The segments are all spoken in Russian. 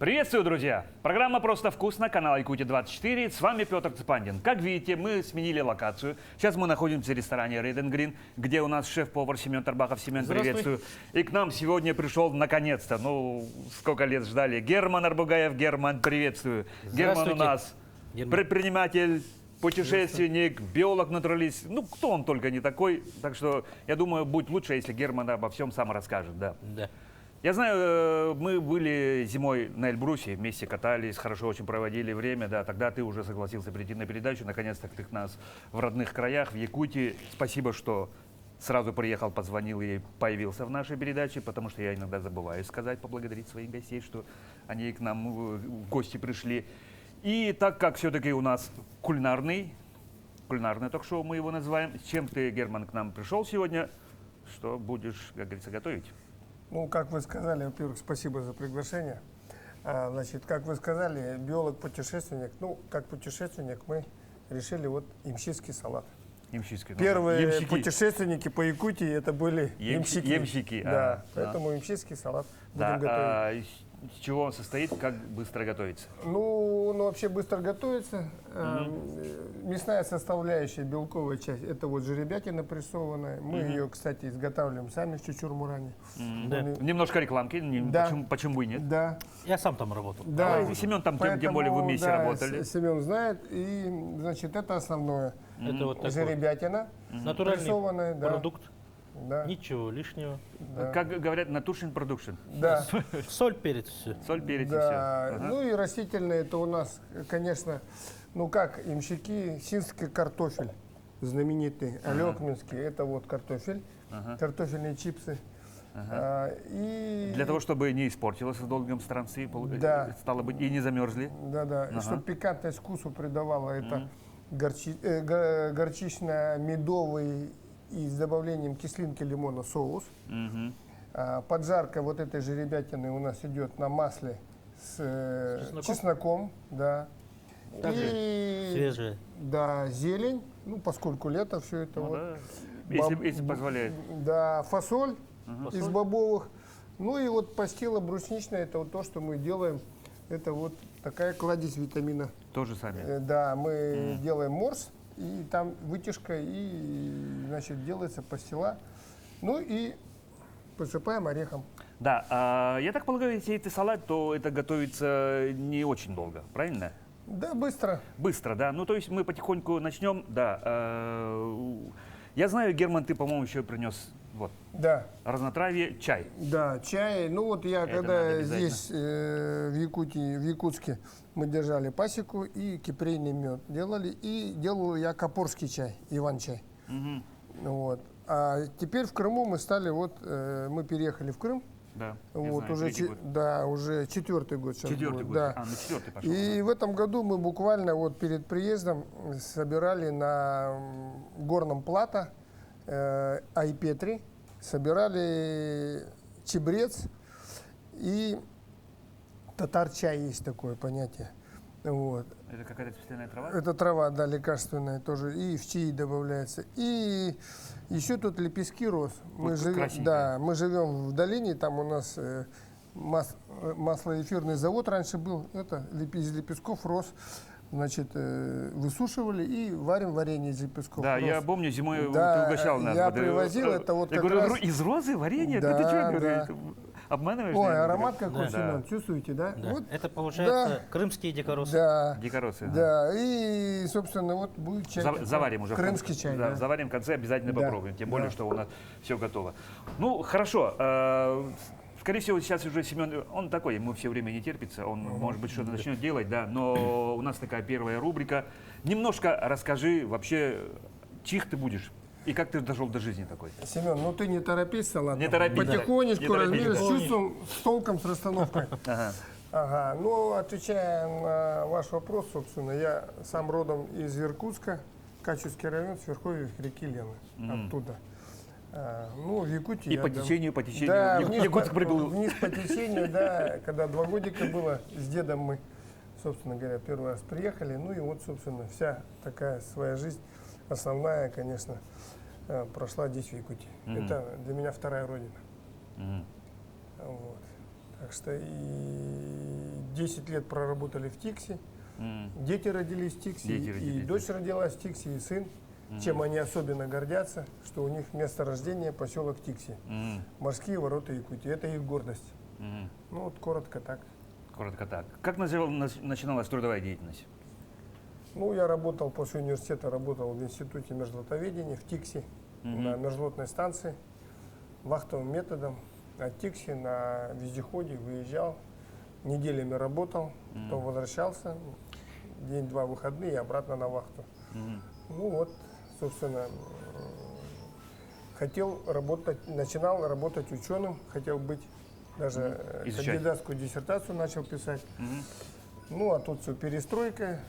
Приветствую, друзья! Программа «Просто вкусно», канал Якутия-24. С вами Петр Цепандин. Как видите, мы сменили локацию. Сейчас мы находимся в ресторане Red & Green, где у нас шеф-повар Семен Тарбахов. Семен, приветствую. И к нам сегодня пришел наконец-то, сколько лет ждали, Герман Арбугаев. Герман, приветствую. Герман у нас предприниматель, путешественник, биолог, натуралист. Кто он только не такой. Так что, я думаю, будет лучше, если Герман обо всем сам расскажет. Да. Я знаю, мы были зимой на Эльбрусе, вместе катались, хорошо очень проводили время, да, тогда ты уже согласился прийти на передачу, наконец-то ты к нас в родных краях, в Якутии. Спасибо, что сразу приехал, позвонил и появился в нашей передаче, потому что я иногда забываю сказать, поблагодарить своих гостей, что они к нам в гости пришли. И так как все-таки у нас кулинарное ток-шоу мы его называем, с чем ты, Герман, к нам пришел сегодня, что будешь, как говорится, готовить? Как вы сказали, во-первых, спасибо за приглашение. Значит, как вы сказали, биолог-путешественник. Как путешественник мы решили ямщицкий салат. Ямщицкий. Первые путешественники по Якутии это были ямщики. Ямщики. Да, поэтому ямщицкий салат будем готовить. С чего он состоит, как быстро готовится? Он вообще быстро готовится. Мясная составляющая, белковая часть, это жеребятина прессованная. Мы ее, кстати, изготавливаем сами в Чучур-Муране. Немножко рекламки, почему и нет? Да. Я сам там работал. Да. И Семен там, тем более, вы вместе работали. Семен знает. И, значит, это основное. Это жеребятина прессованная. Продукт. Да. Ничего лишнего. Да. Как говорят, natural production. Да. Соль, перец, все. Соль, перец да. и все. И растительные, это у нас, конечно, ямщики, синский картофель знаменитый, алекминский, это картофель, картофельные чипсы. И... Для того, чтобы не испортилось в долгом странстве, стало быть, и не замерзли. Да. Чтобы пикантность вкусу придавало, это горчично-медовый и с добавлением кислинки лимона соус. Поджарка этой жеребятины у нас идет на масле с чесноком. Да. И свежая. Да, зелень, поскольку лето, все это если позволяет. Да, фасоль из бобовых. И пастила брусничная, это то, что мы делаем. Это такая кладезь витамина. Тоже сами? Да, мы делаем морс. И там вытяжка, и, значит, делается пастила. И посыпаем орехом. Да, я так полагаю, если это салат, то это готовится не очень долго, правильно? Да, быстро. Быстро, да. То есть мы потихоньку начнем, да. Я знаю, Герман, ты, по-моему, еще принес разнотравье, чай. Да, чай. Я когда здесь, в Якутии, в Якутске, мы держали пасеку и кипрейный мед делали. И делал я копорский чай, Иван-чай. А теперь в Крыму мы стали, мы переехали в Крым. Да, уже четвертый год сейчас. Четвертый год. Да. На четвертый пошел. И в этом году мы буквально перед приездом собирали на Горном Плато, Айпетри, собирали чебрец и татар-чай, есть такое понятие. Это какая-то специальная трава? Это трава, да, лекарственная тоже, и в чаи добавляется. И еще тут лепестки роз. Мы живем в долине, там у нас маслоэфирный завод раньше был, это из лепестков роз. Значит, высушивали и варим варенье из лепестков роз. Я помню, зимой ты угощал нас. Я привозил это я говорю, из розы варенье? Да, ты что, обманываешь? Аромат какой, Семен, чувствуете, да? Это, получается, крымские дикоросы. Да. Дикоросы. Да, и, собственно, будет чай. Заварим уже. Крымский чай, да. Заварим в конце, обязательно попробуем. Тем более, что у нас все готово. Хорошо. Скорее всего, сейчас уже Семен, он такой, ему все время не терпится, он, может быть, что-то начнет делать, да, но у нас такая первая рубрика. Немножко расскажи вообще, чих ты будешь и как ты дошел до жизни такой? Семен, ты не торопись, салат. Не торопись. Потихонечку, размеренно, с чувством, с толком, с расстановкой. Отвечая на ваш вопрос, собственно, я сам родом из Иркутска, Качевский район, с верховьев реки Лены, оттуда. В Якутии. И по течению, да, вниз по течению, да, когда 2 годика было, с дедом мы, собственно говоря, первый раз приехали, собственно, вся такая своя жизнь, основная, конечно, прошла здесь, в Якутии. Это для меня вторая родина. Так что и 10 лет проработали в Тикси. М. Дети родились в Тикси, Дети и родились, дочь родилась в Тикси, и сын. Чем они особенно гордятся, что у них место рождения поселок Тикси. М. Морские ворота Якутии. Это их гордость. М. Ну вот коротко так. Коротко так. Как начиналась трудовая деятельность? Ну, я работал после университета, работал в Институте межлотоведения в Тикси, на межлотной станции, вахтовым методом. От Тикси на вездеходе выезжал, неделями работал, потом возвращался, день-два выходные и обратно на вахту. Ну вот, собственно, хотел работать, начинал работать ученым, хотел быть, даже Изучать. кандидатскую диссертацию начал писать. Ну, а тут все перестройка,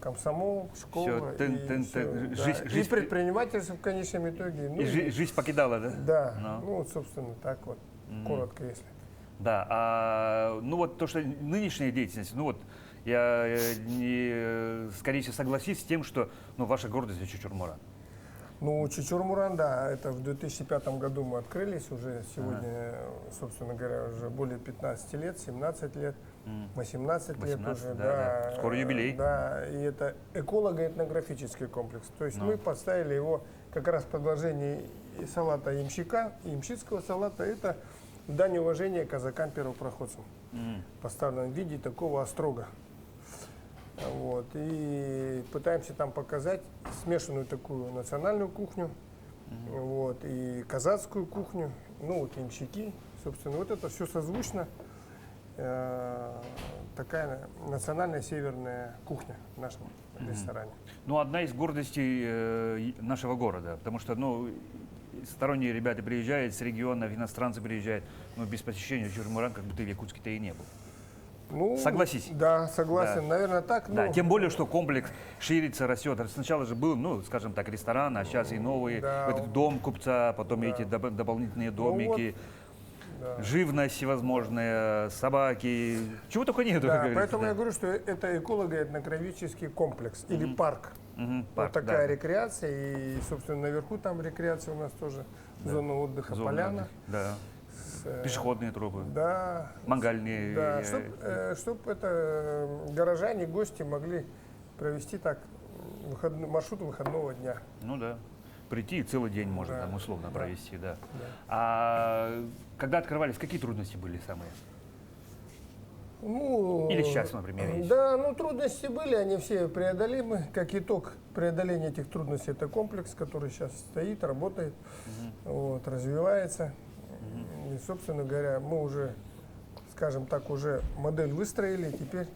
комсомол, школа Всё, и, всё, да. жизнь- И жизнь- предпринимательство в конечном итоге. Ну, И жизнь покидала, да? да, Ну. ну вот, собственно, так вот, коротко если. Да, ну вот то, что нынешняя деятельность, ну вот я скорее всего согласись с тем, что ваша гордость это Чучурмуран. Ну, Чучурмуран, да, это в 2005 году мы открылись, уже сегодня, собственно говоря, уже более 15 лет, 17 лет, 18 лет 18, уже, да. Скоро юбилей. Да, и это эколого-этнографический комплекс. То есть мы поставили его как раз в предложении и салата ямщика, и ямщицкого салата, это дань уважения казакам-первопроходцам, поставлено в виде такого острога. Вот, и пытаемся там показать смешанную такую национальную кухню, вот, и казацкую кухню, ну вот ямщики, собственно, вот это все созвучно, такая национальная северная кухня в нашем ресторане. Ну, одна из гордостей нашего города, потому что, сторонние ребята приезжают с регионов, иностранцы приезжают, но без посещения Чучурмуран как будто в Якутске-то и не был. Ну, Согласись. Да, согласен, Да. наверное, так. Да, ну, тем более, что комплекс ширится, растет. Сначала же был, скажем так, ресторан, а сейчас и новый, Да. этот дом купца, потом эти дополнительные домики, да. живность всевозможная, собаки, чего только нету, Да, как говорится. поэтому да. я говорю, что это эколого-этнографический комплекс или парк. Мгм, Вот парк, такая да. рекреация, и, собственно, наверху там рекреация у нас тоже, зона отдыха, Зона поляна. отдыха, да. Пешеходные тропы, Да, мангальные. да, чтобы это горожане, гости могли провести так маршрут выходного дня. Ну да. Прийти и целый день можно Да, там условно да, провести, да. да. А когда открывались, какие трудности были самые? Ну, Или сейчас, например, есть? Да, ну трудности были, они все преодолимы. Как итог преодоления этих трудностей, это комплекс, который сейчас стоит, работает, вот, развивается. И, собственно говоря, мы уже, скажем так, уже модель выстроили, теперь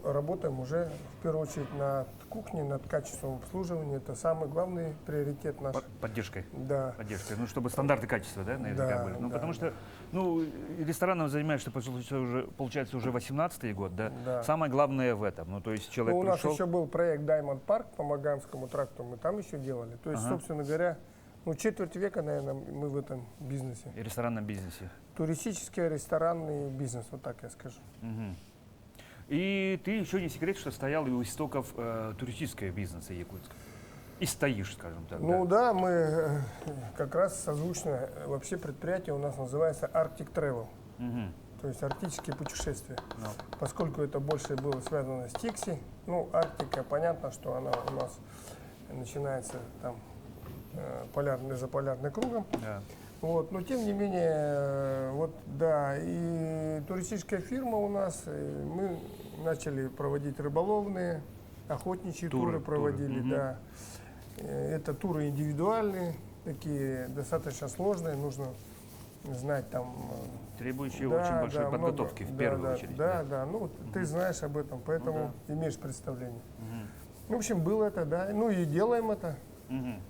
работаем уже в первую очередь над кухней, над качеством обслуживания. Это самый главный приоритет наш. Поддержкой. Да. Поддержкой. Ну, чтобы стандарты качества, да, наверняка Да, были. Ну, да, потому что, рестораном занимаешься, получается, уже 18-й год, да? Да. Самое главное в этом. Ну, то есть человек Ну, у нас пришел... еще был проект Diamond Park по Маганскому тракту, мы там еще делали. То есть, собственно говоря, четверть века, наверное, мы в этом бизнесе. И ресторанном бизнесе. Туристический, ресторанный бизнес, вот так я скажу. Мгм. И ты еще не секрет, что стоял и у истоков туристического бизнеса Якутска. И стоишь, скажем так. Ну да, мы как раз созвучно, вообще предприятие у нас называется Arctic Travel, Мгм. то есть арктические путешествия. Ну. Поскольку это больше было связано с Тикси, ну Арктика, понятно, что она у нас начинается там за полярным кругом. Да. Вот, но тем не менее, вот да, и туристическая фирма у нас, мы начали проводить рыболовные, охотничьи туры проводили, Мгм. да. Это туры индивидуальные, такие достаточно сложные, нужно знать там. Требующие да, очень большой да, подготовки много, в да, первую да, очередь. Да, да, ну вот ты знаешь об этом, поэтому имеешь представление. В общем, было это, да, ну и делаем это. Мгм.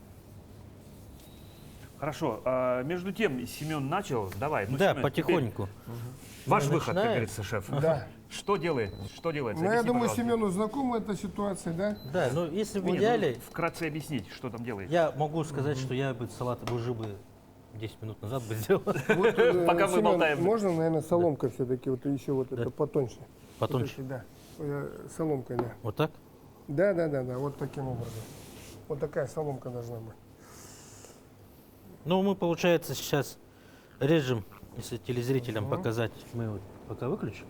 Хорошо. А между тем, Семен начал. Давай. Да, Семен, теперь потихоньку. Ваш Мы выход, как начинаем. говорится, шеф. Да. Что делает? Что делается? Ну, я Объясни, думаю, пожалуйста. Семену знакома эта ситуация, да? Да, ну если в Нет, идеале, вкратце объяснить, что там делает. я могу сказать, что я бы салат уже бы 10 минут назад бы сделал. Вот, Пока мы Семен, болтаем. Можно, наверное, соломкой все-таки, вот еще вот Да. это потоньше. Потоньше. Вот эти, да. Соломкой, да. Вот так? Да, вот таким образом. Вот такая соломка должна быть. Ну, мы, получается, сейчас режем если телезрителям показать, мы вот пока выключим.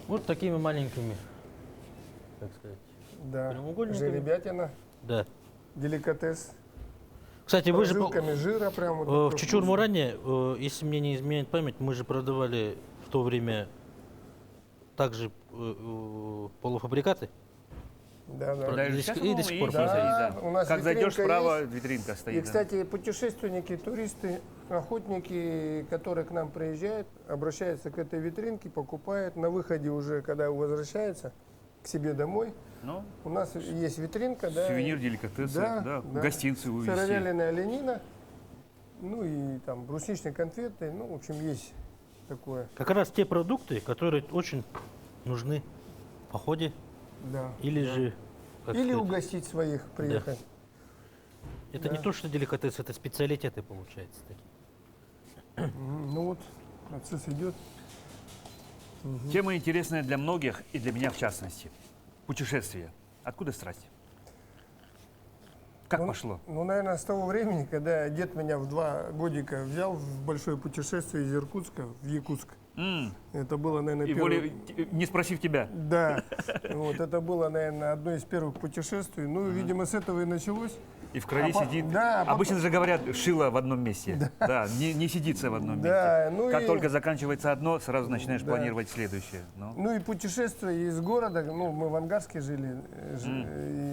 Вот такими маленькими, как сказать, Да. прямоугольниками. Жеребятина, Да. деликатес. Кстати, вы же Прожилками жира прям вот в такой Чучур-Муране, если мне не изменяет память, мы же продавали в то время также полуфабрикаты. Да, да. Да, И сейчас, до сих пор по-моему, есть, Да, есть, да. у нас Как зайдешь витринка справа, есть. витринка стоит. И, да. кстати, путешественники, туристы, охотники, которые к нам приезжают, обращаются к этой витринке, покупают. На выходе уже, когда возвращаются к себе домой, Ну, у нас есть витринка, да. сувенир, деликатесы, да, гостинцы увезти. Сыровяленая оленина, ну и там брусничные конфеты, ну, в общем, есть такое. Как раз те продукты, которые очень нужны в походе Да. или же... как Или сказать, угостить своих, приехать. это не то, что деликатес, это специалитеты получается такие. Ну вот, процесс идет. Тема интересная для многих и для меня в частности. Путешествия. Откуда страсть? Как пошло? Ну, наверное, с того времени, когда дед меня в 2 годика взял в большое путешествие из Иркутска в Якутск. Это было, наверное, И первое... не спросив тебя. Да, вот это было, наверное, одно из первых путешествий. Ну, видимо, с этого и началось. И в крови сидит. да, Обычно же говорят, шило в одном месте. Да, не сидится в одном Да, месте. ну Как и- только заканчивается одно, сразу начинаешь Да. планировать следующее. Ну. Ну и путешествия из города, ну, мы в Ангарске жили,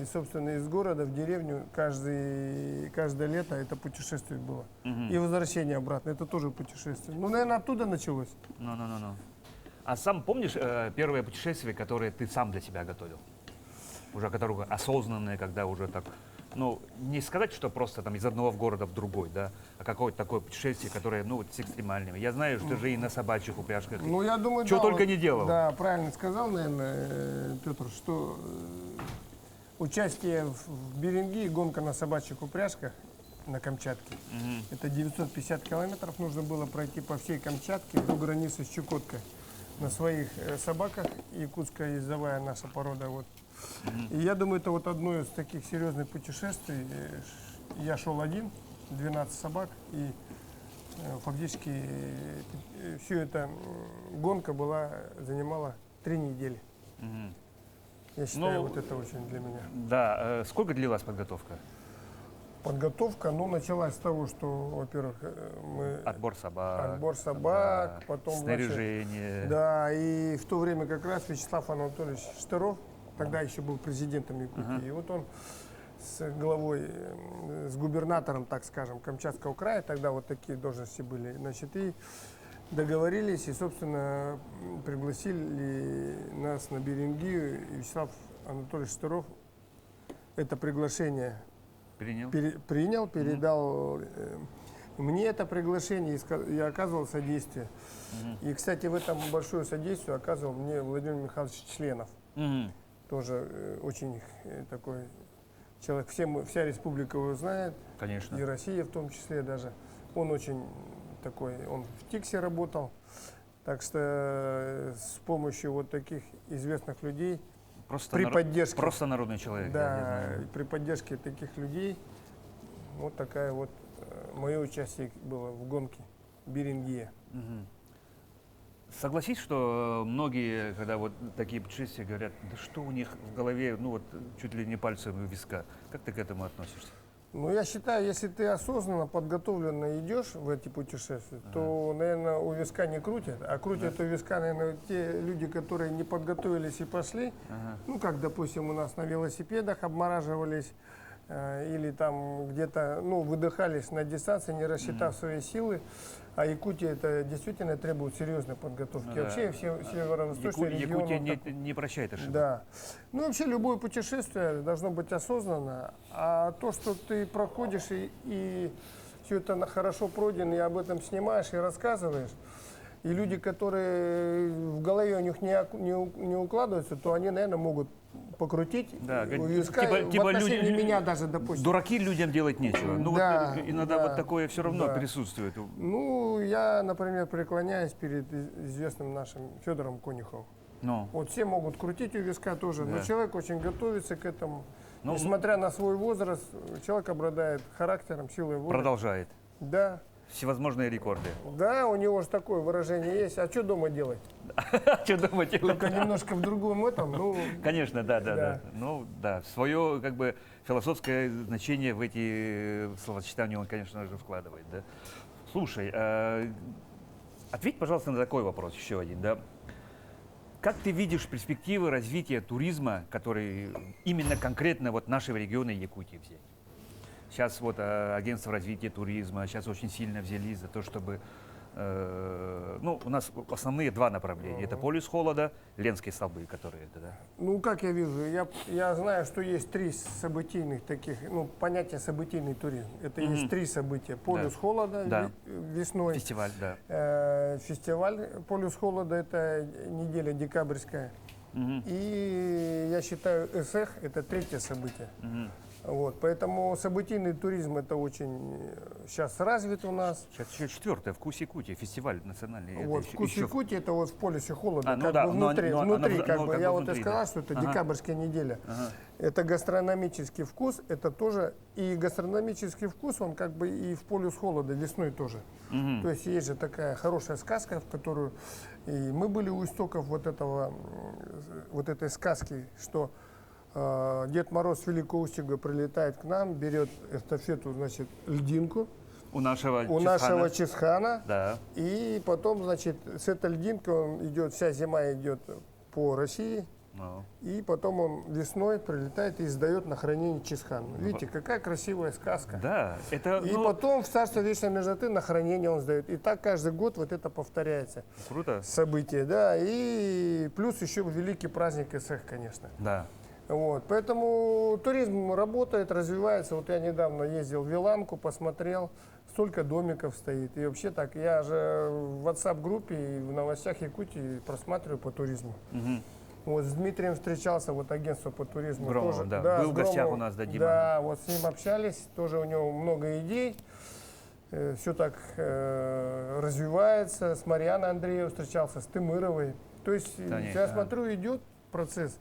и, собственно, из города в деревню каждое лето это путешествие было. И возвращение обратно, это тоже путешествие. Ну, наверное, оттуда началось. Ну. А сам помнишь первое путешествие, которое ты сам для себя готовил? Уже которое осознанное, когда уже так, ну, не сказать, что просто там из одного в города в другой, да, а какое-то такое путешествие, которое, ну, вот с экстремальными. Я знаю, что ты же и на собачьих упряжках. Ну, я думаю, Чего да, только вот, не делал. Да, правильно сказал, наверное, Петр, что участие в Беринги, гонка на собачьих упряжках на Камчатке, это 950 километров нужно было пройти по всей Камчатке до границы с Чукоткой на своих собаках. Якутская ездовая наша порода. Вот. И я думаю, это вот одно из таких серьезных путешествий. Я шел один, 12 собак, и фактически всю эту гонка занимала 3 недели. Я считаю, Ну, вот это очень для меня. Да, сколько длилась подготовка? Подготовка, ну, началась с того, что, во-первых, мы... Отбор собак. Отбор собак, да, потом... снаряжение. Да, и в то время как раз Вячеслав Анатольевич Штыров, тогда еще был президентом Якутии, и вот он с главой, с губернатором, так скажем, Камчатского края, тогда вот такие должности были, значит, и договорились, и, собственно, пригласили нас на Берингию, и Вячеслав Анатольевич Штыров это приглашение Принял? принял, передал мне это приглашение, и я оказывал содействие. И, кстати, в этом большое содействие оказывал мне Владимир Михайлович Членов. Тоже очень такой человек, вся республика его знает, Конечно. и Россия в том числе даже. Он очень такой, он в ТИКСе работал, так что с помощью вот таких известных людей, Просто, при поддержке. просто народный человек. я да, знаю. при поддержке таких людей, вот такая вот мое участие было в гонке Берингия. Согласись, что многие, когда вот такие путешествия, говорят, да что у них в голове, ну вот чуть ли не пальцем у виска. Как ты к этому относишься? Ну, я считаю, если ты осознанно, подготовленно идешь в эти путешествия, то, наверное, у виска не крутят, а крутят у виска, наверное, те люди, которые не подготовились и пошли, ну, как, допустим, у нас на велосипедах обмораживались, или там где-то, ну, выдыхались на дистанции, не рассчитав свои силы. А Якутия это действительно требует серьезной подготовки. Ну да. Вообще все северо-восточный регион. Якутия он так- не прощает ошибок. Да. Ну, вообще, любое путешествие должно быть осознанно. А то, что ты проходишь и все это хорошо пройдено, и об этом снимаешь и рассказываешь, и люди, которые в голове у них не укладываются, то они, наверное, могут покрутить Да, у виска в типа отношении люди- меня даже, допустим. Дураки людям делать нечего. Ну Да, вот иногда да, вот такое все равно да. присутствует. Ну, я, например, преклоняюсь перед известным нашим Федором Конюховым. Ну, Вот все могут крутить у виска тоже, но Да. человек очень готовится к этому. Ну, Несмотря на свой возраст, человек обладает характером, силой воли. продолжает. Да. всевозможные рекорды. Да, у него же такое выражение есть. А что дома делать? Что думаете? Только немножко в другом этом. Ну, Конечно, да. Да. Ну, да, свое как бы философское значение в эти словосочетания он, конечно же, вкладывает, да. Слушай, ответь, пожалуйста, на такой вопрос еще один, да. Как ты видишь перспективы развития туризма, который именно конкретно вот нашего региона Якутии взять? Сейчас вот агентство развития туризма сейчас очень сильно взялись за то, чтобы ну, у нас основные два направления. Это полюс холода, Ленские столбы, которые это, да. ну, как я вижу, я знаю, что есть три событийных таких, ну, понятие событийный туризм. Это есть три события. Полюс холода Да. весной. Фестиваль, да. Фестиваль полюс холода, это неделя декабрьская. И я считаю, СЭХ это третье событие. Вот, поэтому событийный туризм это очень сейчас развит у нас. Сейчас еще четвертое, Вкус Якутии, фестиваль национальный. Вот, Это вкус еще- Якутии это вот в полюсе холода, ну как да, бы но- внутри, но- внутри оно- как ну, бы. как Я бы вот и внутри, сказал, да. что это Ага. декабрьская неделя. Это гастрономический вкус, это тоже и гастрономический вкус, он как бы и в полюс холода весной тоже. То есть есть же такая хорошая сказка, в которую и мы были у истоков вот этого, вот этой сказки, что Дед Мороз с Великого Устюга прилетает к нам, берет эстафету, значит, льдинку у нашего у Чингисхана. нашего Чингисхана, Да. и потом, значит, с этой льдинкой он идет, вся зима идет по России, Ну, и потом он весной прилетает и сдает на хранение Чингисхану. Видите, какая красивая сказка. да, это И ну, потом в Царство Вечной Мерзлоты на хранение он сдает. И так каждый год вот это повторяется. круто. Событие, да. И плюс еще великий праздник СЭХ, конечно. Да. Вот, поэтому туризм работает, развивается. Вот я недавно ездил в Виланку, посмотрел, столько домиков стоит. И вообще так, я же в WhatsApp-группе и в новостях Якутии просматриваю по туризму. Вот с Дмитрием встречался, вот агентство по туризму. Громовым, тоже, да. Был с в гостях Громовым. у нас, да, Дима. Да, вот с ним общались, тоже у него много идей. Все так развивается. С Марьяной Андреевой встречался, с Тымыровой. То есть Конечно, я да. смотрю, идет процесс.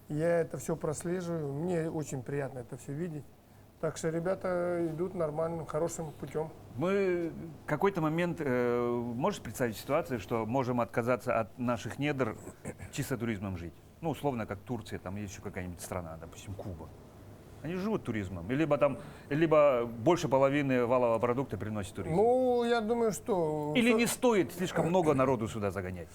Я это все прослеживаю. Мне очень приятно это все видеть. Так что ребята идут нормальным, хорошим путем. Мы в какой-то момент можешь представить ситуацию, что можем отказаться от наших недр, чисто туризмом жить? Ну, условно, как Турция, там есть еще какая-нибудь страна, допустим, Куба. Они живут туризмом. И либо больше половины валового продукта приносит туризм. Ну, я думаю, что... Или не стоит слишком много народу сюда загонять?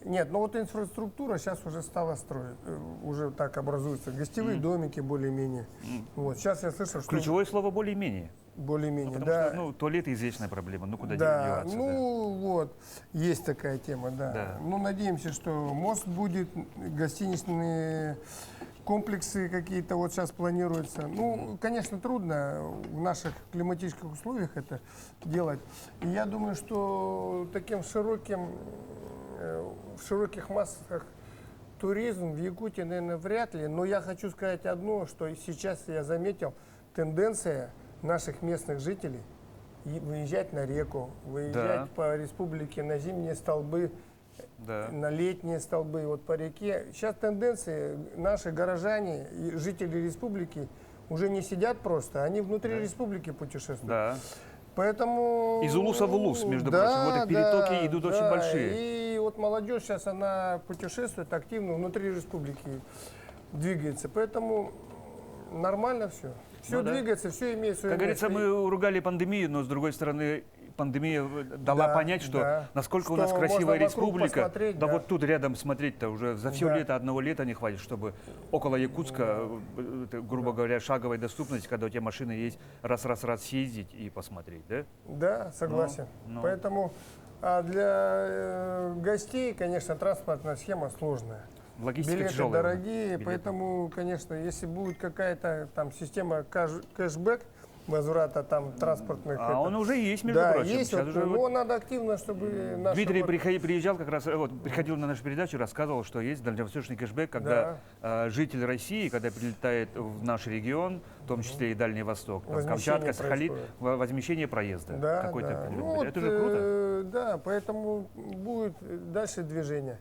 Нет, ну вот инфраструктура сейчас уже стала строить, уже так образуются гостевые домики более-менее. Вот сейчас я слышал, что Ключевое слово более-менее. более-менее, Потому да. что, ну, туалеты извечная проблема. Ну, куда Да, деваться? да. ну вот, есть такая тема, да. Да. Ну, надеемся, что мост будет, гостиничные комплексы какие-то вот сейчас планируются. Ну, конечно, трудно в наших климатических условиях это делать. И я думаю, что таким широким, в широких массах туризм в Якутии, наверное, вряд ли. Но я хочу сказать одно, что сейчас я заметил тенденция наших местных жителей выезжать на реку, выезжать Да. по республике на зимние столбы, Да. на летние столбы, вот по реке. Сейчас тенденции, наши горожане и жители республики уже не сидят просто, они внутри республики путешествуют. Да. Поэтому... Из улуса в улус, между Да, прочим. Вот и перетоки да, идут очень да. большие. И вот молодежь сейчас, она путешествует активно, внутри республики двигается. Поэтому нормально все. Все Ну да. двигается, все имеет свое Как говорится, место. мы ругали пандемию, но с другой стороны, пандемия дала Да, понять, что да. насколько у Что нас красивая можно вокруг республика. посмотреть, Да да. вот тут рядом смотреть-то уже за все Да. лето, одного лета не хватит, чтобы около Якутска, это, грубо говоря, шаговая доступность, когда у тебя машина есть, раз съездить и посмотреть, да? Да, согласен. Ну. Поэтому для гостей, конечно, транспортная схема сложная. Логистика Билеты тяжелая. дорогие, Билеты. поэтому, конечно, если будет какая-то там система кэшбэк, возврата там транспортных... А он уже есть, между да, прочим. есть, Сейчас вот, уже но надо активно, чтобы наши... Дмитрий вот- приезжал как раз, вот, приходил на нашу передачу, рассказывал, что есть дальневосточный кэшбэк, когда житель России, когда прилетает в наш регион, в том числе и Дальний Восток, там, Возмещение Камчатка, Сахалин, происходит. возмещение проезда. Да, какой-то да. определенный. Ну, Это вот, же круто. Да, поэтому будет дальше движение.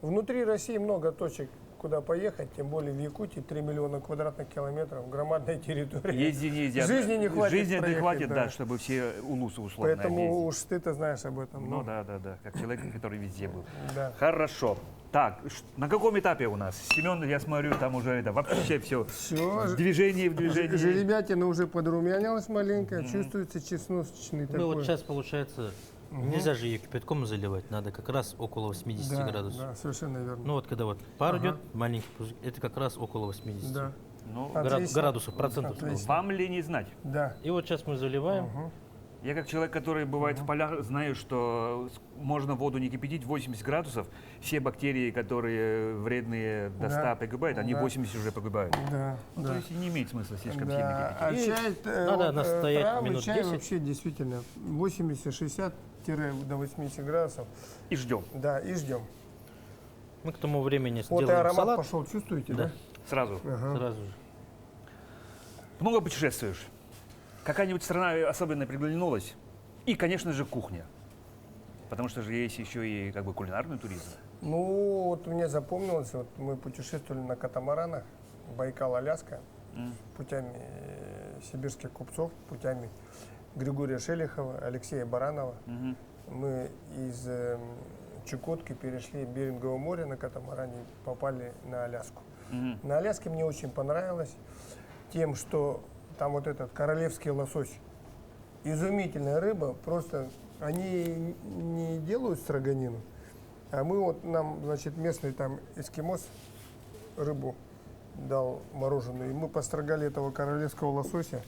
Внутри России много точек, куда поехать, тем более в Якутии 3 миллиона квадратных километров, громадная территория. Ездить. Жизни не хватит Жизни не проехать, хватит, да. да, чтобы все улусы условно Поэтому объездить. уж ты-то знаешь об этом. Ну да, как человек, который везде был. Да. Хорошо. Так, на каком этапе у нас? Семен, я смотрю, там уже это вообще все Все, в движении. жеребятина уже подрумянилась маленько, чувствуется чесночный Ну такой. вот сейчас получается, нельзя же ее кипятком заливать, надо как раз около 80 да, градусов. да, совершенно верно. Ну вот когда вот пар идет, маленький пузырь, это как раз около 80 Да, Ну, Отлично. градусов, процентов. Отлично. вам ли не знать? да. И вот сейчас мы заливаем. Я как человек, который бывает в полях, знаю, что можно воду не кипятить 80 градусов. Все бактерии, которые вредные до 100 Да. погибают, они Да. 80 уже погибают. Да, Ну, да. то есть не имеет смысла слишком Да, сильно а кипятить. чай, надо настоять травы, минут чай 10. вообще действительно 80-60 до 80 градусов. И ждем. Да, и ждем. Мы к тому времени Вот и сделаем аромат салат. пошел, чувствуете, Да. да? Сразу. Ага. Сразу же. Много путешествуешь? Какая-нибудь страна особенно приглянулась? И, конечно же, кухня. Потому что же есть еще и как бы кулинарный туризм. Ну, вот мне запомнилось, вот мы путешествовали на катамаранах, Байкал-Аляска, путями сибирских купцов, путями Григория Шелихова, Алексея Баранова. Мы из Чукотки перешли Беринговое море на катамаране, попали на Аляску. На Аляске мне очень понравилось тем, что там вот этот королевский лосось, изумительная рыба, просто они не делают строганину, а мы вот, нам, значит, местный там эскимос рыбу дал мороженую, и мы построгали этого королевского лосося.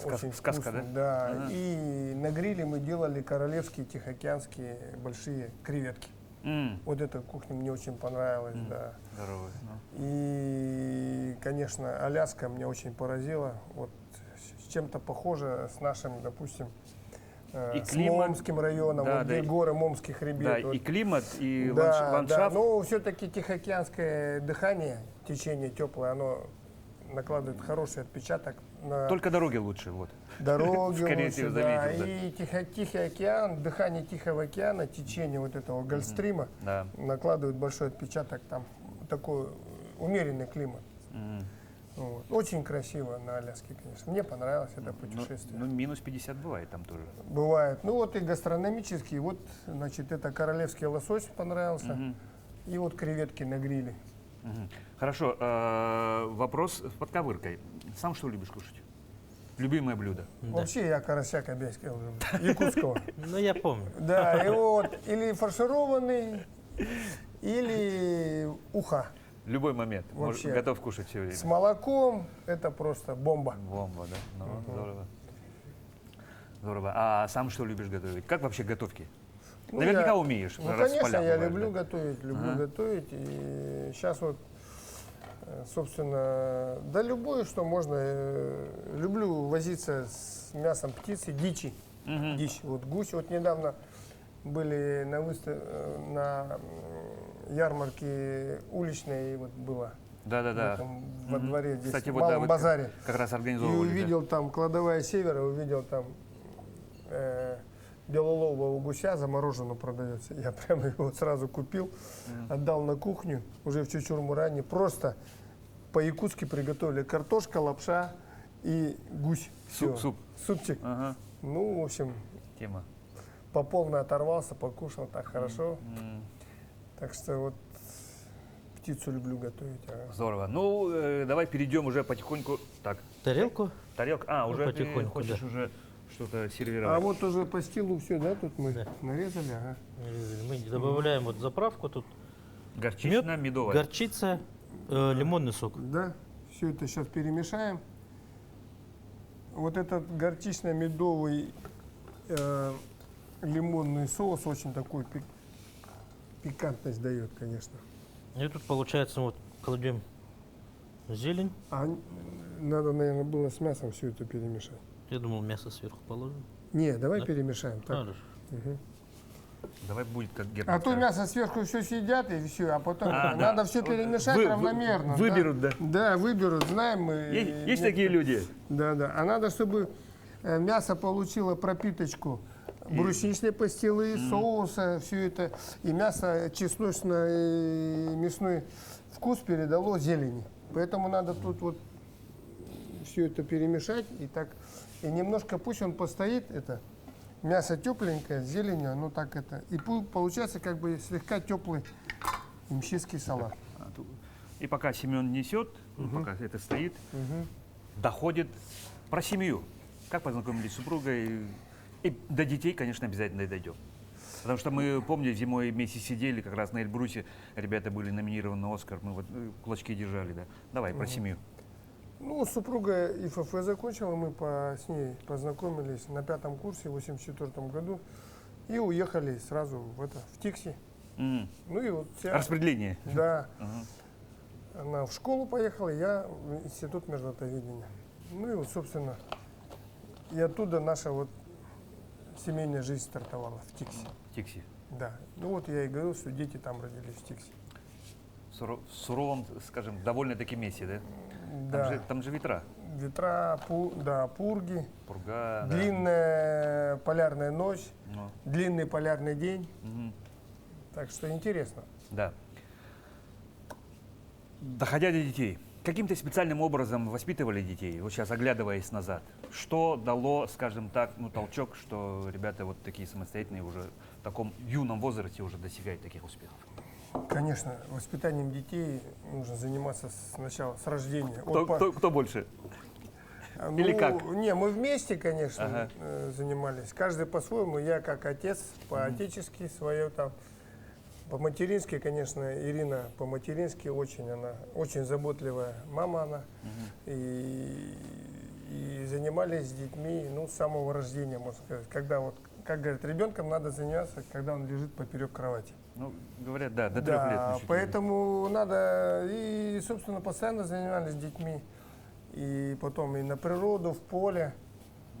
Очень сказка, вкусно, да? Да, Ага. и на гриле мы делали королевские тихоокеанские большие креветки. Вот эта кухня мне очень понравилась, да. Здорово. Ну. И, конечно, Аляска меня очень поразила. Вот с чем-то похоже с нашим, допустим, И с климат. Момским районом, Да, вот да, где и- горы Момских хребет. Да, вот. и климат, и Да, ландшафт. да, но все-таки тихоокеанское дыхание, течение теплое, оно накладывает хороший отпечаток на Только дороги лучше, вот. дороги, скорее лучше, всего, да. заметил, да. И Тихий океан, дыхание Тихого океана, течение вот этого гольфстрима Да. накладывает большой отпечаток, там такой умеренный климат. Вот. Очень красиво на Аляске, конечно. Мне понравилось это путешествие. Ну, минус 50 бывает там тоже. Бывает. Ну вот и гастрономический, вот, значит, это королевский лосось понравился, и вот креветки на гриле. Хорошо, вопрос с подковыркой. Сам что любишь кушать? Любимое блюдо? Вообще я карася кобяйского люблю, якутского. Ну я помню. Да, и вот или фаршированный, или уха. Любой момент. Вообще. Готов кушать все время. С молоком это просто бомба. Бомба, да? Ну, здорово. Здорово. А сам что любишь готовить? Как вообще готовки? Ну, Наверняка я- умеешь. Ну, раз в конечно, полях я бываешь, люблю да. готовить, люблю готовить. И сейчас вот, собственно, да любое, что можно. Люблю возиться с мясом птицы, дичи. Дичь. Вот гусь. Вот недавно были на ярмарке уличной, вот было. Да-да-да. Там во дворе здесь, Кстати, в вот, да, Малом вот базаре. как раз И организовывали. да. увидел там кладовая севера, увидел там белолобового гуся замороженного продается. Я прямо его сразу купил, отдал на кухню, уже в Чучур-Муране. Просто по-якутски приготовили картошка, лапша и гусь. Суп, Всё. суп. Супчик. Ага, Ну, в общем, тема. по полной оторвался, покушал так хорошо. Так что вот птицу люблю готовить. Здорово. Ну, давай перейдем уже потихоньку. Так, Тарелку. тарелка. А, Ну, уже ты потихоньку, хочешь да. уже что-то А сервировать. вот уже по стилу все, да, тут мы Да. нарезали. Ага. Мы добавляем вот заправку, тут Горчично-медовая. горчица, лимонный сок. Да, все это сейчас перемешаем. Вот этот горчично-медовый лимонный соус очень такой пикантность дает, конечно. И тут получается вот кладем зелень. А надо, наверное, было с мясом все это перемешать. Я думал, мясо сверху положим. Не, давай Да? перемешаем. Так. Хорошо. Давай будет как Герман. А то скажет. мясо сверху все съедят и все, а потом А, да. надо все перемешать равномерно. Выберут, да. Да, выберут, знаем мы. Есть такие люди? Да, да. А надо, чтобы мясо получило пропиточку брусничные пастилы, соуса, все это. И мясо, чесночный, мясной вкус передало зелени. Поэтому надо тут вот все это перемешать и так. И немножко пусть он постоит, это мясо тепленькое, с зеленью, оно так это. И получается как бы слегка теплый ямщицкий салат. И пока Семен несет, пока это стоит, доходит про семью. Как познакомились с супругой? И до детей, конечно, обязательно дойдем. Потому что мы, помню, зимой вместе сидели, как раз на Эльбрусе, ребята были номинированы на Оскар, мы вот кулачки держали, да. Давай, про семью. Ну, супруга ИФФ закончила, мы с ней познакомились на 5-м курсе в 1984 году и уехали сразу в Тикси. Ну и вот Распределение. Да. Она в школу поехала, я в институт международоведения. Ну и вот, собственно, и оттуда наша вот семейная жизнь стартовала в Тикси. Тикси. Да. Ну вот я и говорил, что дети там родились в Тикси. В суровом, скажем, довольно-таки месте, да? Да. Там же ветра. Ветра, пурги, Пурга, длинная полярная ночь, Ну. длинный полярный день. Мгм. Так что интересно. Да. Доходя до детей, каким-то специальным образом воспитывали детей, вот сейчас оглядываясь назад, что дало, скажем так, толчок, что ребята вот такие самостоятельные уже в таком юном возрасте уже достигают таких успехов? Конечно, воспитанием детей нужно заниматься сначала, с рождения. Вот Кто больше? Ну, Или как? Не, мы вместе, конечно, Ага. занимались. Каждый по-своему. Я как отец, по-отечески свое там. По-матерински, конечно, Ирина по-матерински очень, она очень заботливая мама она. И занимались с детьми, ну, с самого рождения, можно сказать. Когда вот, как говорят, ребенком надо заниматься, когда он лежит поперек кровати. Ну, говорят, да, до 3 лет. Да, чуть ли. поэтому надо, и, собственно, постоянно занимались с детьми. И потом и на природу, в поле.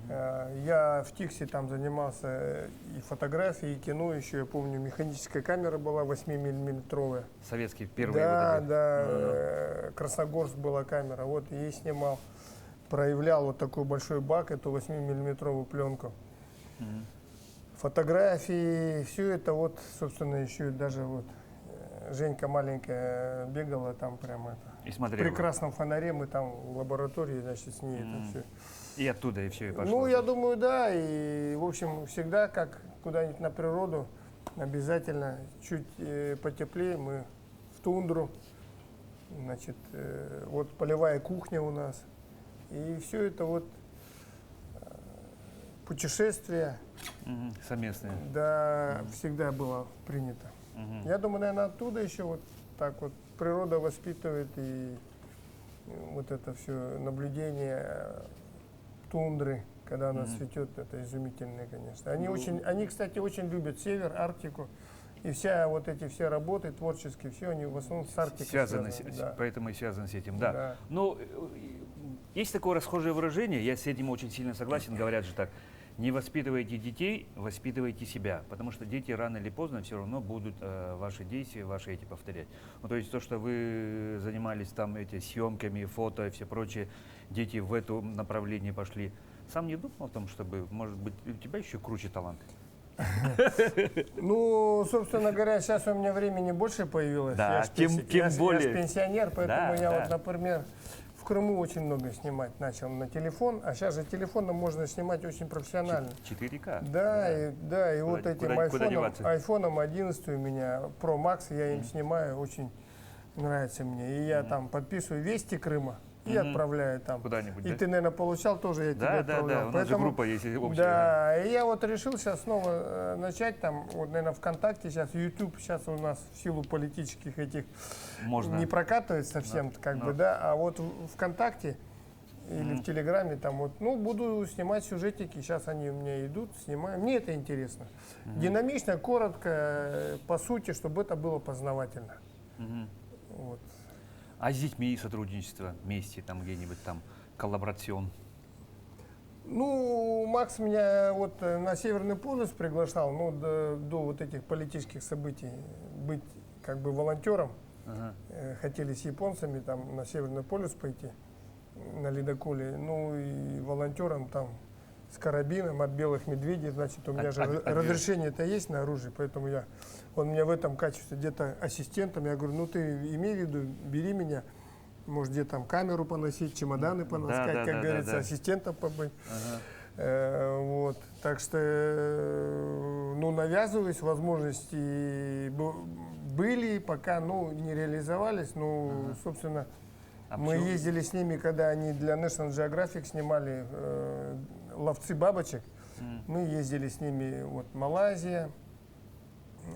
Я в Тикси там занимался и фотографией, и кино еще. Я помню, механическая камера была 8-миллиметровая. Советские первые Да, вот эти. да, Красногорск была камера. Вот ей снимал, проявлял вот такой большой бак, эту 8-миллиметровую пленку. Фотографии, все это вот, собственно, еще и даже вот Женька маленькая бегала там прямо И в смотрели. прекрасном фонаре, мы там в лаборатории, значит, с ней это все. И оттуда и все и пошло. Ну, я думаю, да, и, в общем, всегда, как куда-нибудь на природу, обязательно чуть потеплее мы в тундру, значит, вот полевая кухня у нас, и все это вот путешествия, Совместные. да, всегда было принято. Я думаю, наверное, оттуда еще вот так вот природа воспитывает и вот это все наблюдение тундры, когда она цветет, это изумительное, конечно. Они, кстати, очень любят север, Арктику. И вот эти все работы творческие, все они в основном с Арктикой Связаны, связаны. Да. поэтому и связаны с этим, да. Да. Ну, есть такое расхожее выражение, я с этим очень сильно согласен, говорят же так, не воспитывайте детей, воспитывайте себя, потому что дети рано или поздно все равно будут ваши действия, ваши эти повторять. Ну, то есть то, что вы занимались там съемками, фото и все прочее, дети в это направление пошли. Сам не думал о том, чтобы, может быть, у тебя еще круче талант? Ну, собственно говоря, сейчас у меня времени больше появилось. Да, я ж тем более. Я ж пенсионер, поэтому Да, я да. вот, например, в Крыму очень много снимать начал на телефон, а сейчас же телефоном можно снимать очень профессионально. 4К. Да, и вот этим куда деваться? айфоном 11 у меня Pro Max, я им снимаю, очень нравится мне. И я там подписываю вести Крыма и отправляю там. Куда-нибудь, И да? ты, наверное, получал тоже, я тебе Да, отправлял. у нас же группа есть общая. Да, и я вот решил сейчас снова начать там, вот, наверное, ВКонтакте сейчас, YouTube сейчас у нас в силу политических этих Можно. не прокатывает совсем, как бы, да, а вот в ВКонтакте или в Телеграме там вот, ну, буду снимать сюжетики, сейчас они у меня идут, снимаю, мне это интересно. Динамично, коротко, по сути, чтобы это было познавательно. Вот. А с детьми сотрудничество вместе, там где-нибудь там, коллаборацион? Ну, Макс меня вот на Северный полюс приглашал, ну, до вот этих политических событий, быть как бы волонтером. Хотели с японцами там на Северный полюс пойти, на ледоколе, ну и волонтером там с карабином от белых медведей, значит, у меня же разрешение-то есть на оружие, поэтому он меня в этом качестве где-то ассистентом, я говорю, ну ты имей в виду, бери меня, может где там камеру поносить, чемоданы понаскать, как говорится, ассистентом побыть. Вот, так что, ну, навязывались, возможности были, пока, ну, не реализовались, ну, собственно, мы ездили с ними, когда они для National Geographic снимали «Ловцы бабочек», мы ездили с ними, вот, Малайзия,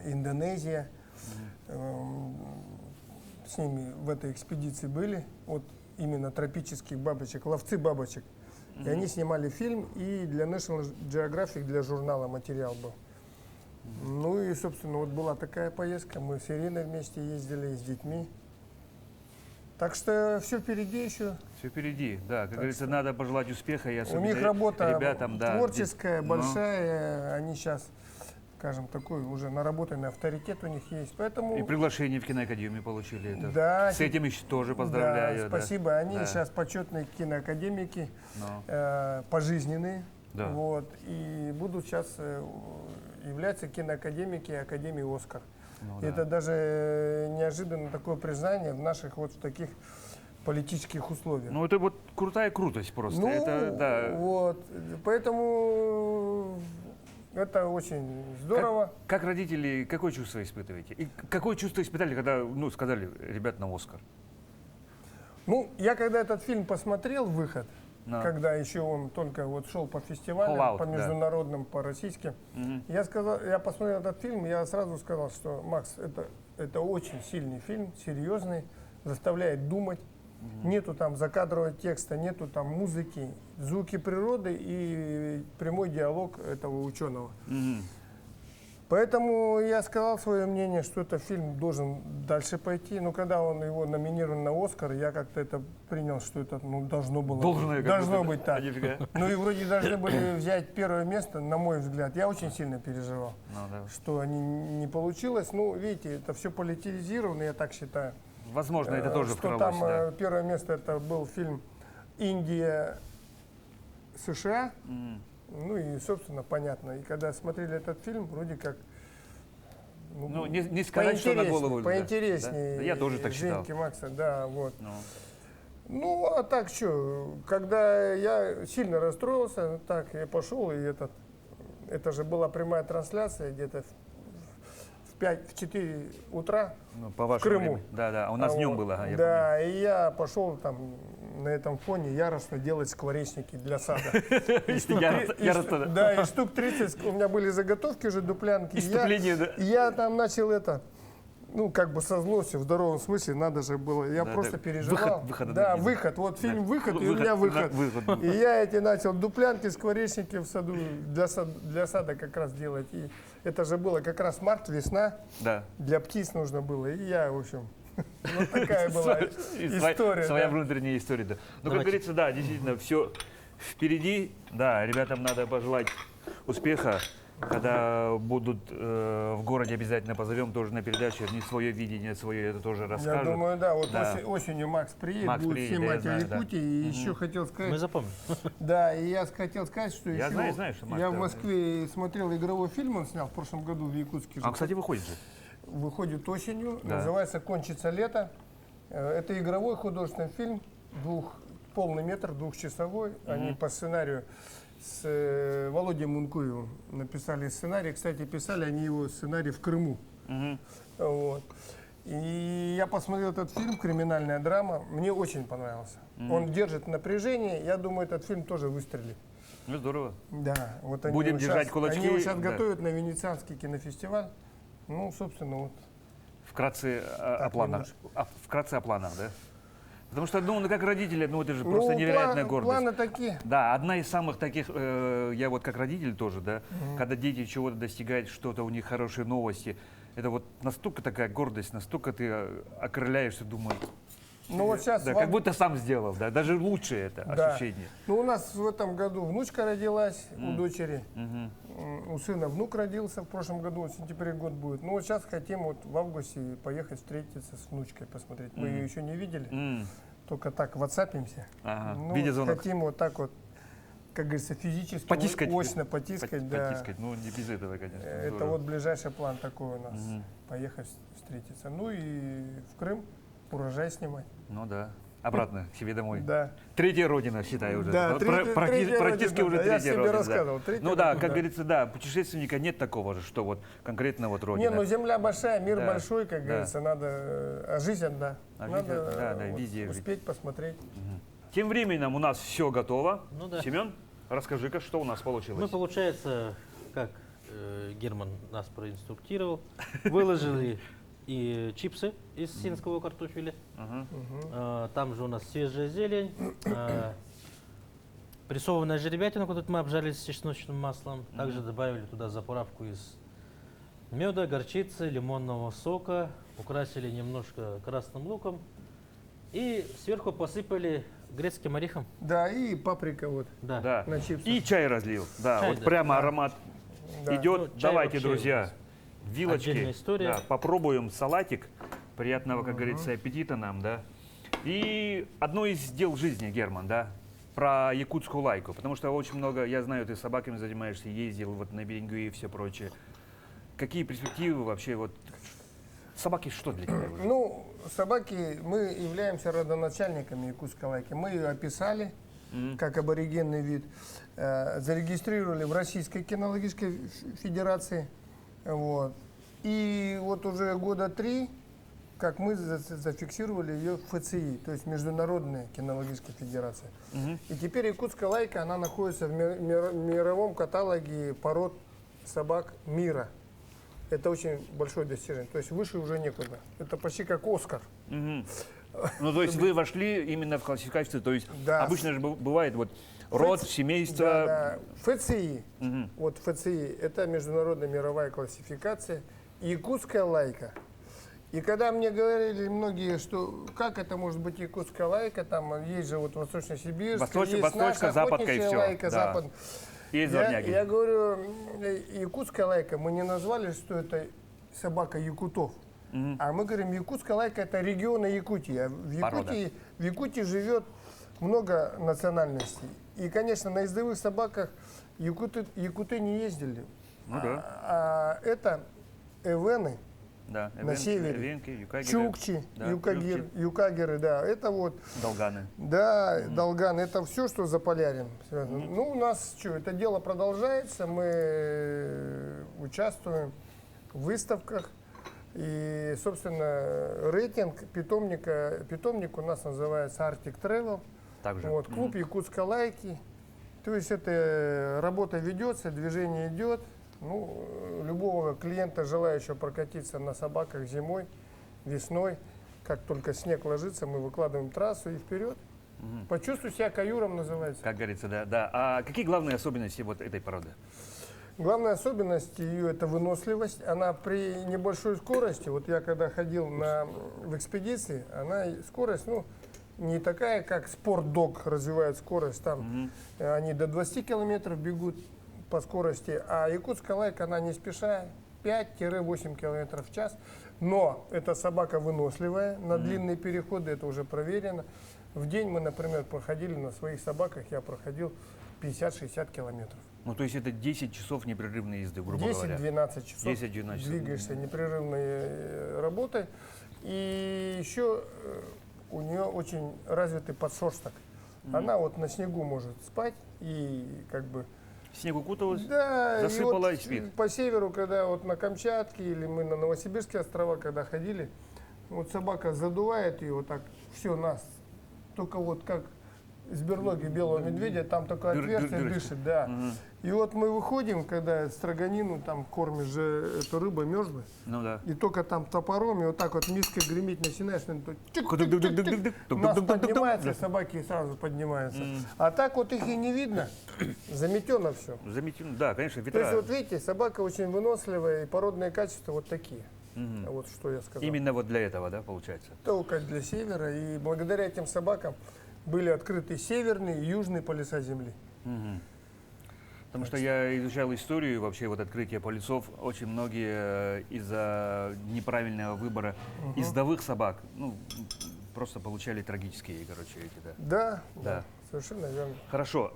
Индонезия, с ними в этой экспедиции были, вот, именно тропических бабочек, «Ловцы бабочек». И они снимали фильм, и для National Geographic, для журнала материал был. Ну и, собственно, вот была такая поездка. Мы с Ириной вместе ездили, и с детьми. Так что все впереди еще. Все впереди, да. Как говорится, надо пожелать успеха. И у них работа ребятам, да, творческая, большая. Они сейчас, скажем, такой уже наработанный авторитет у них есть. Поэтому... И приглашение в киноакадемию получили. Это. Да, с этим еще тоже поздравляю. Да, спасибо. Они сейчас почетные киноакадемики, пожизненные. Да. Вот, и будут сейчас являться киноакадемики Академии «Оскар». Ну, Это даже неожиданно такое признание в наших вот таких политических условиях. Ну, это вот крутая крутость просто. Ну, это, да. вот, поэтому это очень здорово. Как родители, какое чувство испытываете? И какое чувство испытали, когда, ну, сказали, ребят, на «Оскар»? Ну, я когда этот фильм посмотрел, «Выход», когда еще он только вот шел по фестивалям, Fallout, по международным, по российским, я посмотрел этот фильм, я сразу сказал, что, Макс, это очень сильный фильм, серьезный, заставляет думать. Нету там закадрового текста, нету там музыки, звуки природы и прямой диалог этого ученого. Поэтому я сказал свое мнение, что этот фильм должен дальше пойти. Но когда он его номинирован на «Оскар», я как-то это принял, что это должно было должно быть так. Ну и вроде должны были взять первое место, на мой взгляд. Я очень сильно переживал, что не получилось. Ну, видите, это все политизировано, я так считаю. Возможно, это тоже что там первое место это был фильм «Индия, США». Ну и, собственно, понятно. И когда смотрели этот фильм, вроде как... Ну, не сказать, что на голову. Поинтереснее. Да? Я тоже так считал. Женьки Макса, да, вот. Ну, а так что, когда я сильно расстроился, так, я пошел, и это же была прямая трансляция где-то в 4 утра по в Крыму. Времени. Да, у нас днем было. Да, и я пошел там на этом фоне яростно делать скворечники для сада. Да, и штук 30 у меня были заготовки уже, дуплянки. Я там начал ну, как бы со злостью, в здоровом смысле, надо же было. Я просто переживал. Да, «Выход». Вот фильм «Выход», и у меня «Выход». И я эти начал дуплянки, скворечники в саду, для сада как раз делать. И это же было как раз март, весна. Для птиц нужно было. И я, в общем... Вот такая была история. Своя внутренняя история, да. Ну, как говорится, да, действительно, все впереди. Да, ребятам надо пожелать успеха. Когда будут в городе, обязательно позовем тоже на передачу. Они свое видение, свое это тоже расскажут. Я думаю, да. Вот осенью Макс приедет, будет снимать о Якутии. И еще хотел сказать... Мы запомним. Да, и я хотел сказать, что я еще... знаю, что Макс... Я в Москве смотрел игровой фильм, он снял в прошлом году в Якутске. Кстати, выходит же. Выходит осенью, называется «Кончится лето». Это игровой художественный фильм, полный метр, двухчасовой. Они по сценарию с Володей Мункуевым написали сценарий. Кстати, писали они его сценарий в Крыму. Вот. И я посмотрел этот фильм, криминальная драма, мне очень понравился. Он держит напряжение, я думаю, этот фильм тоже выстрелит. Ну, здорово. Да, вот они будем держать кулачки. Они его сейчас готовят на Венецианский кинофестиваль. Ну, собственно, вот. Вкратце о планах. Вкратце о планах, да? Потому что, ну, как родители, ну, это же просто невероятная гордость. Планы такие. Да, одна из самых таких, я вот как родитель тоже, да, когда дети чего-то достигают, что-то у них хорошие новости, это вот настолько такая гордость, настолько ты окрыляешься, думаешь. Ну вот сейчас да, как будто сам сделал, да, даже лучше это ощущение. Ну у нас в этом году внучка родилась у дочери, у сына внук родился в прошлом году, в сентябре год будет. Ну вот сейчас хотим вот в августе поехать встретиться с внучкой, посмотреть. Мы ее еще не видели, только так ватсапимся. Ага. Ну, Видеозвонок. хотим вот так вот как говорится, физически Потискать. очно потискать, да. Потискать. Ну, не без этого, конечно. Это Здорово. вот ближайший план такой у нас. Поехать встретиться. Ну и в Крым урожай снимать. Ну да. Обратно, к себе домой. Да. Третья родина, считай уже. Да, Вот третья практически родина, уже да. Я третья себе родина. рассказывал, третья Ну да, родина, как да. говорится, да, путешественника нет такого же, что вот конкретно вот Не, родина. ну земля большая, мир Да, большой, как да. говорится, надо, а жизнь одна. А жизнь, Надо да, везде жить. успеть посмотреть. Тем временем у нас все готово. Ну да. Семен, расскажи-ка, что у нас получилось. Мы, получается, как Герман нас проинструктировал, выложили и чипсы из синского картофеля. Там же у нас свежая зелень, прессованная жеребятина, которую мы обжарили с чесночным маслом. Также добавили туда заправку из меда, горчицы, лимонного сока, украсили немножко красным луком и сверху посыпали грецким орехом. Да, и паприка вот. Да. Да. На чипсы. И чай разлил. Да, Чай, вот да. прямо аромат Да. идет. Ну, чай Давайте, вообще у друзья, нас вилочки. отдельная история. Да, попробуем салатик. Приятного, как говорится, аппетита нам, да. И одно из дел жизни, Герман, да, про якутскую лайку. Потому что очень много, я знаю, ты собаками занимаешься, ездил вот на берегу и все прочее. Какие перспективы вообще вот? Собаки что для тебя? уже? Ну, собаки, мы являемся родоначальниками якутской лайки. Мы ее описали как аборигенный вид, зарегистрировали в Российской кинологической федерации. Вот. И вот уже года 3, как мы зафиксировали ее в ФЦИ, то есть Международная кинологическая федерация. И теперь якутская лайка, она находится в мировом каталоге пород собак мира. Это очень большое достижение. То есть выше уже некуда. Это почти как Оскар. Ну, то есть вы вошли именно в классификацию, то есть Да. обычно же бывает вот род, семейство. Да, да. ФЦИ. Вот ФЦИ. Это международная мировая классификация. Якутская лайка. И когда мне говорили многие, что как это может быть якутская лайка, там есть же вот Восточно-Сибирская, есть Восточная, наша западка и охотничья всё, лайка, да. запад. Есть Я дворняги. говорю, якутская лайка, мы не назвали, что это собака якутов. А мы говорим, якутская лайка это региона Якутии. А Порода. В Якутии живет много национальностей. И, конечно, на ездовых собаках якуты не ездили. Ну да. А это эвены Да, на севере. эвенки, юкагеры, Чукчи, да, юкагеры, да. Это вот, долганы. да, долган, это все, что за полярем связано. Ну, у нас что, это дело продолжается, мы участвуем в выставках. И, собственно, рейтинг питомник у нас называется Arctic Travel. Также. Вот, клуб якутской лайки. То есть эта работа ведется, движение идет. Ну, любого клиента, желающего прокатиться на собаках зимой, весной, как только снег ложится, мы выкладываем трассу и вперед. Почувствуй себя каюром называется. Как говорится, да, да. А какие главные особенности вот этой породы? Главная особенность ее – это выносливость. Она при небольшой скорости, вот я когда ходил в экспедиции, она скорость, ну, не такая, как спортдог развивает скорость, там они до 20 километров бегут по скорости, а якутская лайка, она не спеша, 5-8 километров в час. Но эта собака выносливая, на длинные переходы, это уже проверено. В день мы, например, проходили на своих собаках, я проходил 50-60 километров. Ну, то есть это 10 часов непрерывной езды, грубо говоря. 10-12 часов 10-12 часов. двигаешься непрерывной работой. И еще у нее очень развитый подшерсток. Она вот на снегу может спать и как бы... В снег укуталась, Да, засыпала и и спит. по северу, когда вот на Камчатке или мы на Новосибирские острова, когда ходили, вот собака задувает ее вот так, все, нас. Только вот как из берлоги белого медведя, там такое отверстие дырочка. дышит, да. И вот мы выходим, когда строганину там кормишь же, эту рыба мерзлая, Ну да. и только там топором, и вот так вот миской греметь начинаешь, у нас Тук-тук-тук-тук-тук-тук. поднимается, собаки сразу поднимаются. А так вот их и не видно, заметено все. Заметим, да, конечно, То есть ветра. вот видите, собака очень выносливая, и породные качества вот такие. Вот что я сказал. Именно вот для этого, да, получается? Только для севера, и благодаря этим собакам были открыты северные и южные полюса Земли. Потому что я изучал историю вообще вот открытия полюсов. Очень многие из-за неправильного выбора ездовых собак, ну, просто получали трагические, короче, эти, да. Да, Да. да, совершенно верно. Хорошо,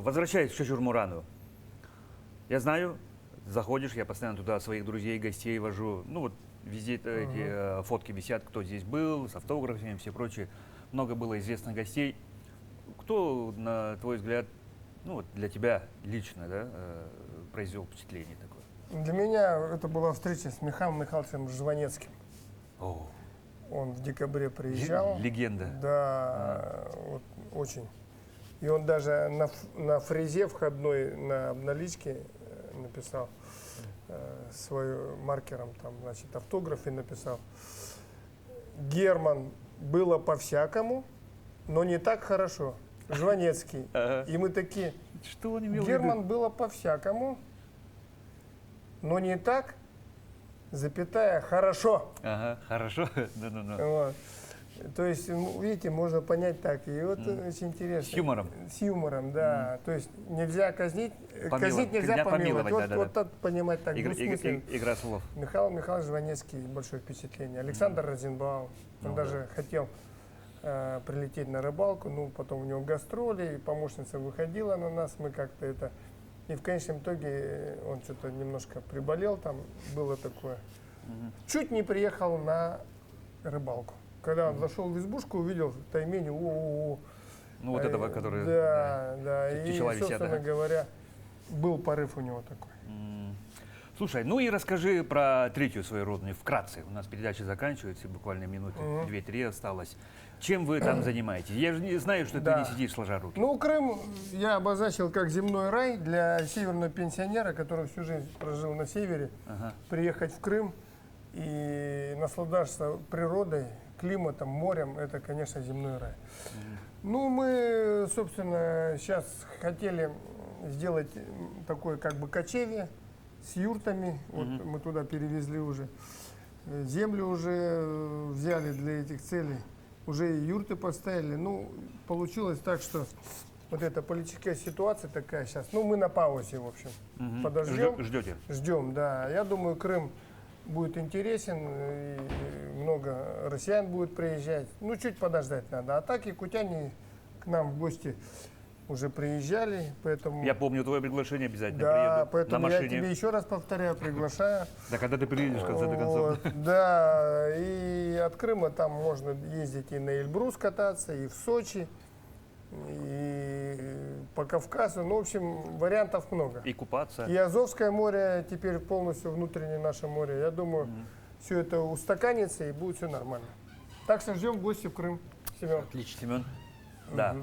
возвращаясь к Шачурмурану. Я знаю, заходишь, я постоянно туда своих друзей, гостей вожу. Ну вот везде эти фотки висят, кто здесь был, с автографами и все прочее. Много было известных гостей. Кто, на твой взгляд, ну вот для тебя лично, да, произвел впечатление такое? Для меня это была встреча с Михаилом Михайловичем Жванецким. О, Он в декабре приезжал. легенда. Да, вот, очень. И он даже на фрезе входной на обналичке написал свой маркером, там, значит, автографы написал. Герман, было по-всякому, но не так хорошо. Жванецкий. Ага. И мы такие, Что он имел в Герман, виду? было по-всякому, но не так, запятая, хорошо. Ага, хорошо. Да-да-да. Вот. То есть, видите, можно понять так. И вот очень интересно. С юмором. С юмором, да. То есть нельзя казнить, казнить нельзя Нельзя помиловать. помиловать, Вот, да-да-да. вот так понимать так двусмысленно. Игра слов. Михаил Михайлович Жванецкий, большое впечатление. Александр Розенбаум, он даже хотел прилететь на рыбалку, ну, потом у него гастроли, и помощница выходила на нас, мы как-то это... И в конечном итоге он что-то немножко приболел, там было такое. Чуть не приехал на рыбалку. Когда он зашел в избушку, увидел таймень, Ну вот этого, который... Да, да. И, тела висят, собственно ага. говоря, был порыв у него такой. Слушай, ну и расскажи про третью свою родину вкратце. У нас передача заканчивается, буквально минуты 2-3 осталось. Чем вы там занимаетесь? Я же не знаю, что ты Да. не сидишь сложа руки. Ну, Крым я обозначил как земной рай для северного пенсионера, который всю жизнь прожил на севере. Ага. Приехать в Крым и наслаждаться природой, климатом, морем, это, конечно, земной рай. Ну, мы, собственно, сейчас хотели сделать такое как бы кочевье с юртами. Вот мы туда перевезли уже. Землю уже взяли для этих целей. Уже и юрты поставили. Ну, получилось так, что вот эта политическая ситуация такая сейчас. Ну, мы на паузе, в общем. Подождем. Ждете? Ждем, да. Я думаю, Крым будет интересен, и много россиян будет приезжать. Ну, чуть подождать надо. А так якутяне к нам в гости уже приезжали, поэтому... Я помню твое приглашение, обязательно Да, приеду на поэтому я машине. тебе еще раз повторяю, приглашаю. Да когда ты приедешь в конце концов? Вот, да, и от Крыма там можно ездить и на Эльбрус кататься, и в Сочи, и по Кавказу. Ну, в общем, вариантов много. И купаться. И Азовское море теперь полностью внутреннее наше море. Я думаю, все это устаканится и будет все нормально. Так что ждем в гости в Крым. Семен. Отлично. Семен? Да.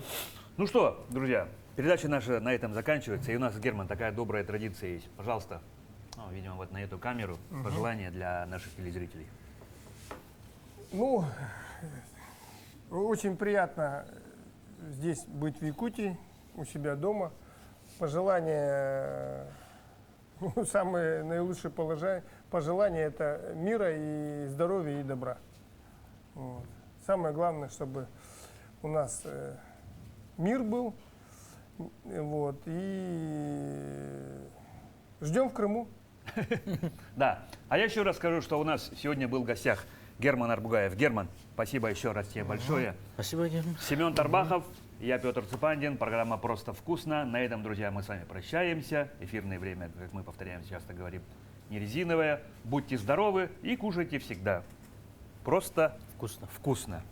Ну что, друзья, передача наша на этом заканчивается. И у нас, Герман, такая добрая традиция есть. Пожалуйста, ну, видимо, вот на эту камеру пожелания для наших телезрителей. Ну, очень приятно здесь быть в Якутии, у себя дома. Пожелания, ну, самые наилучшие пожелания – это мира и здоровья и добра. Вот. Самое главное, чтобы у нас мир был. Вот. И ждем в Крыму. Да. А я еще раз скажу, что у нас сегодня был в гостях Герман Арбугаев. Герман, спасибо еще раз тебе большое. Спасибо, Герман. Семен Тарбахов, я Петр Цыпандин. Программа «Просто вкусно». На этом, друзья, мы с вами прощаемся. Эфирное время, как мы повторяем, часто говорим, не резиновое. Будьте здоровы и кушайте всегда. Просто Вкусно. вкусно.